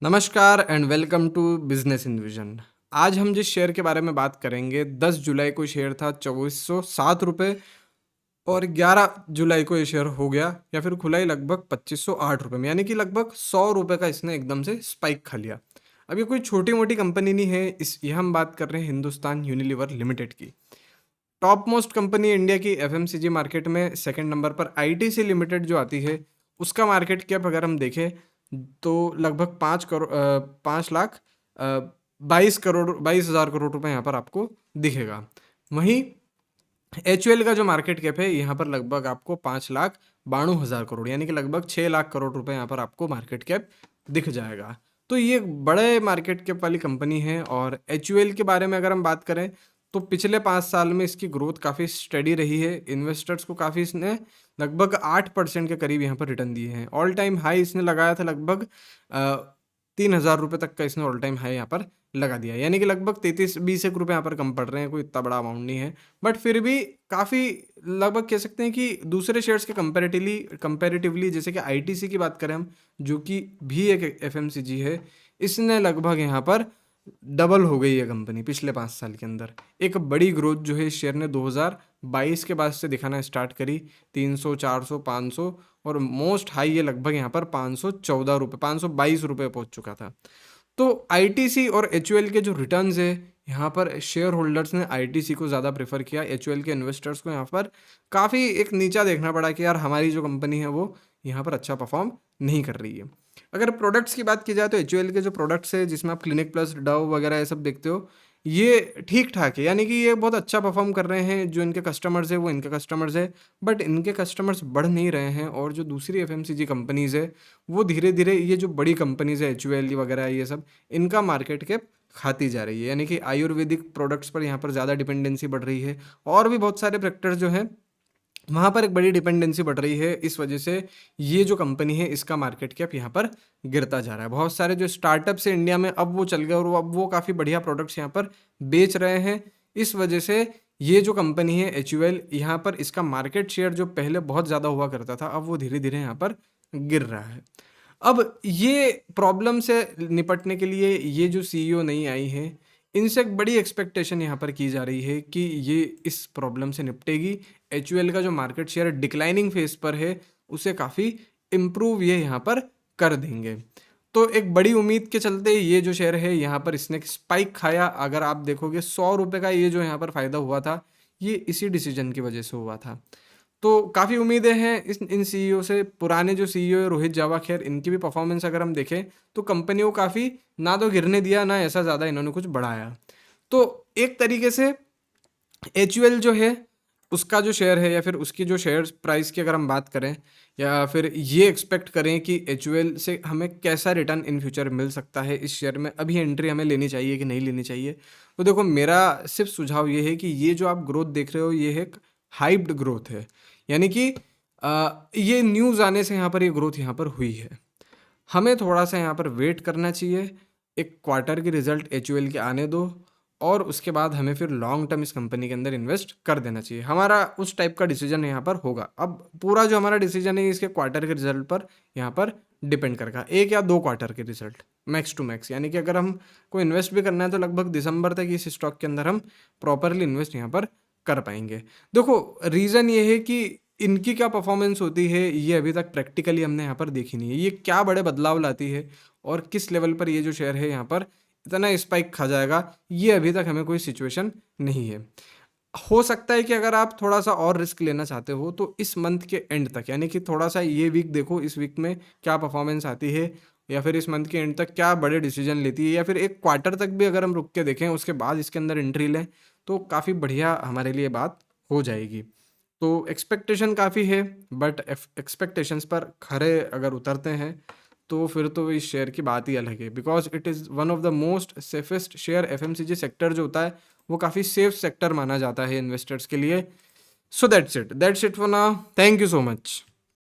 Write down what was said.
नमस्कार and welcome to business in vision. आज हम जिस शेयर के बारे में बात करेंगे 10 जुलाई को शेयर था 2407 रुपये और 11 जुलाई को ये शेयर हो गया या फिर खुला ही लगभग 2508 रुपये में, यानी कि लगभग 100 रुपये का इसने एकदम से स्पाइक खा लिया। अब ये कोई छोटी मोटी कंपनी नहीं है, ये हम बात कर रहे हैं हिंदुस्तान यूनिलीवर लिमिटेड की। टॉप मोस्ट कंपनी इंडिया की एफएमसीजी मार्केट में सेकंड नंबर पर आईटीसी लिमिटेड जो आती है, उसका मार्केट कैप अगर हम देखें तो लगभग 5 हज़ार करोड़ रुपए यहाँ पर आपको दिखेगा। वहीं एचयूएल का जो मार्केट कैप है यहाँ पर लगभग आपको 5,92,000 करोड़, यानी कि लगभग 6 लाख करोड़ रुपए यहाँ पर आपको मार्केट कैप दिख जाएगा। तो ये एक बड़े मार्केट कैप वाली कंपनी है। और एचयूएल के बारे में अगर हम बात करें तो पिछले 5 साल में इसकी ग्रोथ काफ़ी स्टडी रही है। इन्वेस्टर्स को काफ़ी इसने लगभग 8% के करीब यहाँ पर रिटर्न दिए हैं। ऑल टाइम हाई इसने लगाया था लगभग 3,000 रुपये तक का इसने ऑल टाइम हाई यहाँ पर लगा दिया, यानी कि लगभग 33-20 रुपये यहाँ पर कम पड़ रहे हैं, कोई इतना बड़ा अमाउंट नहीं है। बट फिर भी काफ़ी लगभग कह सकते हैं कि दूसरे शेयर्स के कंपैरेटिवली जैसे कि आईटीसी की बात करें हम, जो कि भी एक एफएमसीजी है, इसने लगभग यहाँ पर डबल हो गई है कंपनी पिछले 5 साल के अंदर। एक बड़ी ग्रोथ जो है इस शेयर ने 2022 के बाद से दिखाना स्टार्ट करी, 300, 400, 500 और मोस्ट हाई ये लगभग यहाँ पर 514 रुपये, 522 रुपये पहुँच चुका था। तो आईटीसी और एचयूएल के जो रिटर्न्स है, यहाँ पर शेयर होल्डर्स ने आईटीसी को ज़्यादा प्रेफर किया। एचयूएल के इन्वेस्टर्स को यहाँ पर काफ़ी एक नीचा देखना पड़ा कि यार हमारी जो कंपनी है वो यहाँ पर अच्छा परफॉर्म नहीं कर रही है। अगर प्रोडक्ट्स की बात की जाए तो एचयूएल के जो प्रोडक्ट्स है जिसमें आप क्लिनिक प्लस, डव वगैरह ये सब देखते हो, ये ठीक ठाक है, यानी कि ये बहुत अच्छा परफॉर्म कर रहे हैं। जो इनके कस्टमर्स है वो इनके कस्टमर्स है, बट इनके कस्टमर्स बढ़ नहीं रहे हैं। और जो दूसरी एफएमसीजी कंपनीज़ है वो धीरे धीरे, ये जो बड़ी कंपनीज़ है एचयूएल वगैरह ये सब, इनका मार्केट कैप खाती जा रही है, यानी कि आयुर्वेदिक प्रोडक्ट्स पर यहाँ पर ज़्यादा डिपेंडेंसी बढ़ रही है। और भी बहुत सारे फैक्टर्स जो हैं वहाँ पर एक बड़ी डिपेंडेंसी बढ़ रही है। इस वजह से ये जो कंपनी है इसका मार्केट कैप यहाँ पर गिरता जा रहा है। बहुत सारे जो स्टार्टअप्स है इंडिया में अब वो चल गए और अब वो काफ़ी बढ़िया प्रोडक्ट्स यहाँ पर बेच रहे हैं। इस वजह से ये जो कंपनी है एचयूएल, यहाँ पर इसका मार्केट शेयर जो पहले बहुत ज़्यादा हुआ करता था, अब वो धीरे धीरे यहाँ पर गिर रहा है। अब ये प्रॉब्लम से निपटने के लिए ये जो सीईओ नई आई है, इनसे एक बड़ी एक्सपेक्टेशन यहाँ पर की जा रही है कि ये इस प्रॉब्लम से निपटेगी। एचयूएल का जो मार्केट शेयर डिक्लाइनिंग फेज पर है उसे काफ़ी इम्प्रूव ये यहाँ पर कर देंगे। तो एक बड़ी उम्मीद के चलते ये जो शेयर है यहाँ पर इसने स्पाइक खाया। अगर आप देखोगे 100 रुपये का ये जो यहाँ पर फ़ायदा हुआ था, ये इसी डिसीजन की वजह से हुआ था। तो काफ़ी उम्मीदें हैं इन सीईओ से। पुराने जो सीईओ है रोहित जावा, खैर इनकी भी परफॉर्मेंस अगर हम देखें तो कंपनी को काफ़ी ना तो गिरने दिया ना ऐसा ज़्यादा इन्होंने कुछ बढ़ाया। तो एक तरीके से एचयूएल जो है उसका जो शेयर है या फिर उसकी जो शेयर प्राइस की अगर हम बात करें, या फिर ये एक्सपेक्ट करें कि एचयूएल से हमें कैसा रिटर्न इन फ्यूचर मिल सकता है, इस शेयर में अभी एंट्री हमें लेनी चाहिए कि नहीं लेनी चाहिए, तो देखो मेरा सिर्फ सुझाव ये है कि ये जो आप ग्रोथ देख रहे हो ये एक हाइप्ड ग्रोथ है, यानी कि ये न्यूज़ आने से यहाँ पर ये ग्रोथ यहाँ पर हुई है। हमें थोड़ा सा यहाँ पर वेट करना चाहिए, एक क्वार्टर के रिजल्ट एचयूएल के आने दो और उसके बाद हमें फिर लॉन्ग टर्म इस कंपनी के अंदर इन्वेस्ट कर देना चाहिए। हमारा उस टाइप का डिसीजन यहाँ पर होगा। अब पूरा जो हमारा डिसीजन है इसके क्वार्टर के रिजल्ट पर यहाँ पर डिपेंड करेगा, 1 या 2 क्वार्टर के रिजल्ट मैक्स टू मैक्स, यानी कि अगर हम को इन्वेस्ट भी करना है तो लगभग दिसंबर तक इस स्टॉक के अंदर हम प्रॉपरली इन्वेस्ट यहाँ पर कर पाएंगे। देखो रीज़न ये है कि इनकी क्या परफॉर्मेंस होती है ये अभी तक प्रैक्टिकली हमने यहाँ पर देखी नहीं है, ये क्या बड़े बदलाव लाती है और किस लेवल पर ये जो शेयर है यहाँ पर इतना स्पाइक खा जाएगा, ये अभी तक हमें कोई सिचुएशन नहीं है। हो सकता है कि अगर आप थोड़ा सा और रिस्क लेना चाहते हो तो इस मंथ के एंड तक, यानी कि थोड़ा सा ये वीक देखो, इस वीक में क्या परफॉर्मेंस आती है, या फिर इस मंथ के एंड तक क्या बड़े डिसीजन लेती है, या फिर एक क्वार्टर तक भी अगर हम रुक के देखें उसके बाद इसके अंदर एंट्री लें तो काफ़ी बढ़िया हमारे लिए बात हो जाएगी। तो एक्सपेक्टेशन काफ़ी है, बट एक्सपेक्टेशंस पर खरे अगर उतरते हैं तो फिर तो इस शेयर की बात ही अलग है, because it is one of the most safest share. FMCG sector जो होता है वो काफ़ी सेफ सेक्टर माना जाता है इन्वेस्टर्स के लिए। So that's it for now, thank you so much.